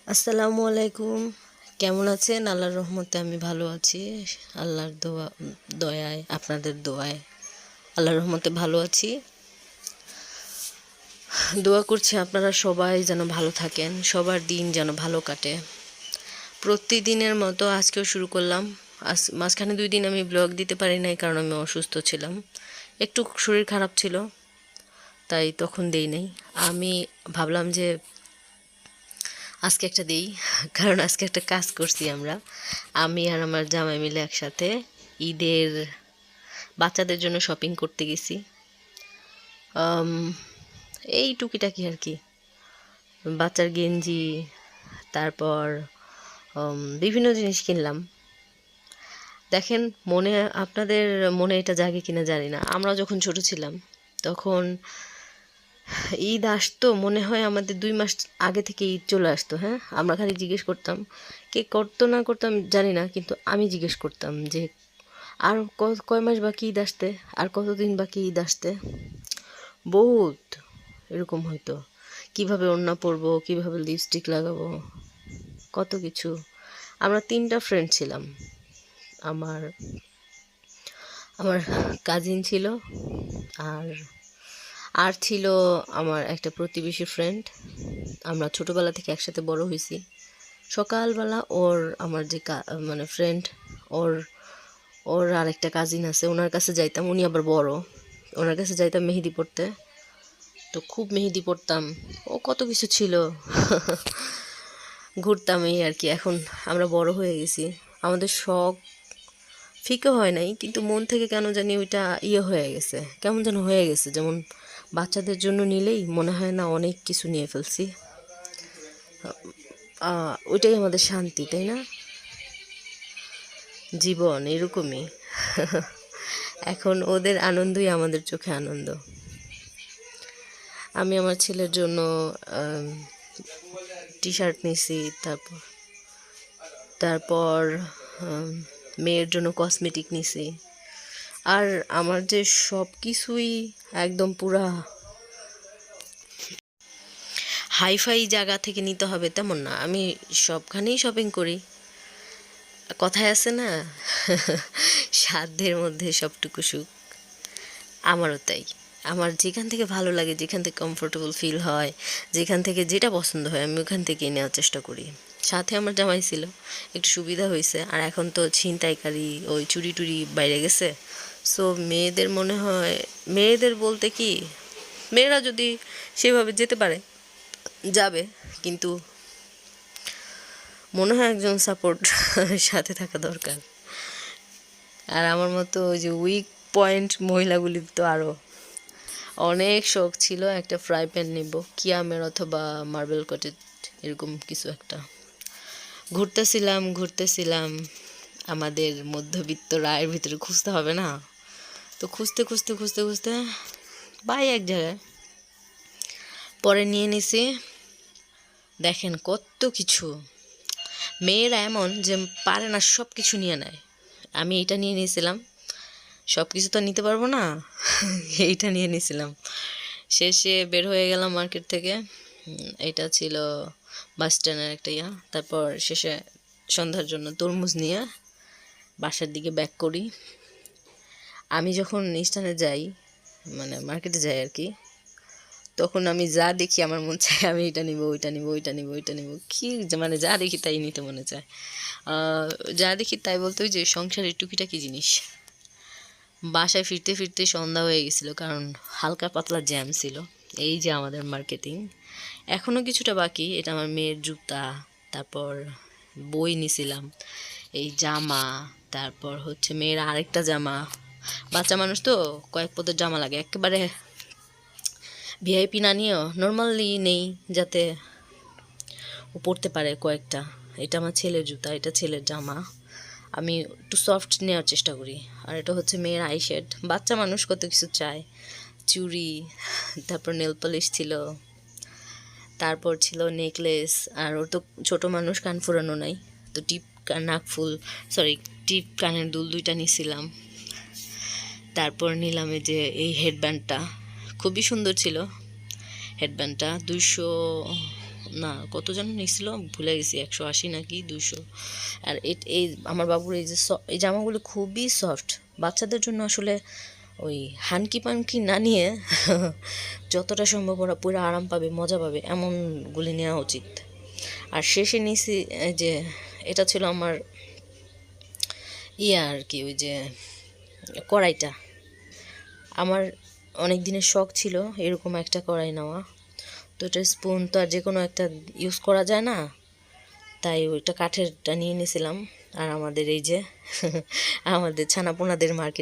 আসসালামু আলাইকুম। কেমন আছেন? আল্লাহর রহমতে আমি ভালো আছি। আল্লাহর দয়ায় আপনাদের দোয়ায় আল্লাহর রহমতে ভালো আছি। দোয়া করছি আপনারা সবাই যেন ভালো থাকেন, সবার দিন যেন ভালো কাটে। প্রতিদিনের মতো আজকেও শুরু করলাম। আজ মাঝখানে 2 দিন আমি ব্লগ দিতে পারি নাই, কারণ আমি অসুস্থ ছিলাম, একটু শরীর খারাপ ছিল, তাই তখন দেই নাই। আমি ভাবলাম যে আজকে একটা দেই, কারণ আজকে একটা কাজ করছি আমি আর আমার জামাই মিলে একসাথে ঈদের বাচ্চাদের জন্য শপিং করতে গেছি। আম, এই টুকিটাকি আর কি, বাচ্চার গেঞ্জি, তারপর বিভিন্ন জিনিস কিনলাম। দেখেন, আপনাদের মনে এটা জাগে কিনা জানি না, আমরা যখন ছোট ছিলাম তখন ঈদ আসতো, মনে হয় আমাদের 2 মাস আগে থেকে ঈদ চলে আসতো। হ্যাঁ, আমরা খালি জিজ্ঞেস করতাম, কে করতো না করতাম জানি না, কিন্তু আমি জিজ্ঞেস করতাম যে আর কয় মাস বাকি ঈদ আসতে, আর কতদিন বাকি ঈদ আসতে। বহুত এরকম হয়তো, কিভাবে ওড়না পরবো, কিভাবে লিপস্টিক লাগাবো, কত কিছু। আমরা 3টা ফ্রেন্ড ছিলাম। আমার আমার কাজিন ছিল, আর আর ছিল আমার একটা প্রতিবেশী ফ্রেন্ড। আমরা ছোটোবেলা থেকে একসাথে বড় হয়েছি। সকালবেলা ওর, আমার যে মানে ফ্রেন্ড, ওর ওর আরেকটা কাজিন আছে, ওনার কাছে যাইতাম, উনি আবার বড়, ওনার কাছে যাইতাম মেহেদি পড়তে। তো খুব মেহেদি পড়তাম, ও কত কিছু ছিল। ঘুরতাম এই আর কি। এখন আমরা বড় হয়ে গেছি, আমাদের শখ ফিকে হয় নাই, কিন্তু মন থেকে কেন জানি ওইটা হয়ে গেছে, কেমন যেন হয়ে গেছে। যেমন বাচ্চাদের জন্য নিলেই মনে হয় না অনেক কিছু নিয়ে ফেলছি। ওইটাই আমাদের শান্তি, তাই না? জীবন এরকমই। এখন ওদের আনন্দই আমাদের চোখে আনন্দ। আমি আমার ছেলের জন্য টি শার্ট নিছি, তারপর তারপর মেয়ের জন্য কসমেটিক নিছি। আর আমার যে সব কিছুই একদম পুরা হাইফাই জায়গা থেকে নিতে হবে তেমন না, আমি সবখানেই শপিং করি। কথায় আছে না, সাধ্যের মধ্যে সবটুকু সুখ। আমারও তাই। আমার যেখান থেকে ভালো লাগে, যেখান থেকে কমফোর্টেবল ফিল হয়, যেখান থেকে যেটা পছন্দ হয়, আমি ওখান থেকেই নেওয়ার চেষ্টা করি। সাথে আমার জামাই ছিল, একটু সুবিধা হয়েছে। আর এখন তো ছিনতাইকারী, ওই চুরি টুরি বাইরে গেছে। সো মেয়েদের মনে হয়, মেয়েদের বলতে কি, মেয়েরা যদি সেভাবে যেতে পারে যাবে, কিন্তু মনে হয় একজন সাপোর্ট সাথে থাকা দরকার। আর আমার মতো ওই যে উইক পয়েন্ট মহিলাগুলির তো আরও অনেক শখ ছিল একটা ফ্রাই প্যান নেব, কিয়ামের অথবা মার্বেল কটেড, এরকম কিছু একটা। ঘুরতেছিলাম আমাদের মধ্যবিত্ত রায়ের ভিতরে, খুঁজতে হবে না? তো খুঁজতে খুঁজতে খুঁজতে খুঁজতে পাই এক জায়গায়, পরে নিয়ে নিছি। দেখেন কত কিছু, মেয়েরা এমন যে পারে না, সব কিছু নিয়ে নেয়। আমি এটা নিয়ে নিয়েছিলাম, সব কিছু তো নিতে পারবো না, এইটা নিয়ে নিয়েছিলাম। শেষে বের হয়ে গেলাম মার্কেট থেকে। এটা ছিল বাস স্ট্যান্ডের একটা তারপর শেষে সন্ধ্যার জন্য তরমুজ নিয়ে বাসার দিকে ব্যাক করি। আমি যখন স্ট্যান্ডে যাই, মানে মার্কেটে যাই আর কি, তখন আমি যা দেখি আমার মন চায় আমি এটা নিব, ওইটা নিব, ওইটা নিব, ওইটা নিব, কি মানে যা দেখি তাই নিতে মনে চায়। যা দেখি তাই বলতে ওই যে সংসারের টুকিটাকি জিনিস। বাসায় ফিরতে ফিরতে সন্ধ্যা হয়ে গেছিলো, কারণ হালকা পাতলা জ্যাম ছিল। এই যে আমাদের মার্কেটিং এখনও কিছুটা বাকি। এটা আমার মেয়ের জুতা, তারপর বই নিছিলাম, এই জামা, তারপর হচ্ছে মেয়ের আরেকটা জামা। বাচ্চা মানুষ তো কয়েক পদের জামা লাগে, একেবারে ভিআইপি না নিয়েও নর্মালি নেই, যাতে ও পড়তে পারে কয়েকটা। এটা আমার ছেলের জুতা, এটা ছেলের জামা। আমি একটু সফট নেওয়ার চেষ্টা করি। আর এটা হচ্ছে মেয়ের আইশ্যাড। বাচ্চা মানুষ কত কিছু চায়, চুড়ি, তারপর নেল পলিশ ছিল, তারপর ছিল নেকলেস। আর ওর তো ছোটো মানুষ, কান ফুরানো নাই, তো টিপ নাকফুল, সরি টিপ কানের দুল 2টা নিয়েছিলাম। তারপর নিলাম এই যে এই হেডব্যান্ডটা, খুবই সুন্দর ছিল হেডব্যান্ডটা। না কত যেন নিছিল ভুলে গেছি, 180 নাকি 200। আর এই আমার বাবুর এই যে এই জামাগুলো খুবই সফট, বাচ্চাদের জন্য আসলে ওই হানকি পানকি না নিয়ে যতটা সম্ভব ওরা পুরো আরাম পাবে, মজা পাবে এমনগুলি নেওয়া উচিত। আর শেষে নিছি এই যে এটা ছিল আমার আর কি, ওই যে কড়াইটা। আমার অনেক দিনের শখ ছিল এরকম একটা কড়াই নেওয়া, তো এটা স্পুন তো আর যে কোনো একটা ইউজ করা যায় না, তাই ওইটা কাঠেরটা নিয়ে নিয়েছিলাম। আর আমাদের এই যে আমাদের ছানাপোনাদের মার্কেট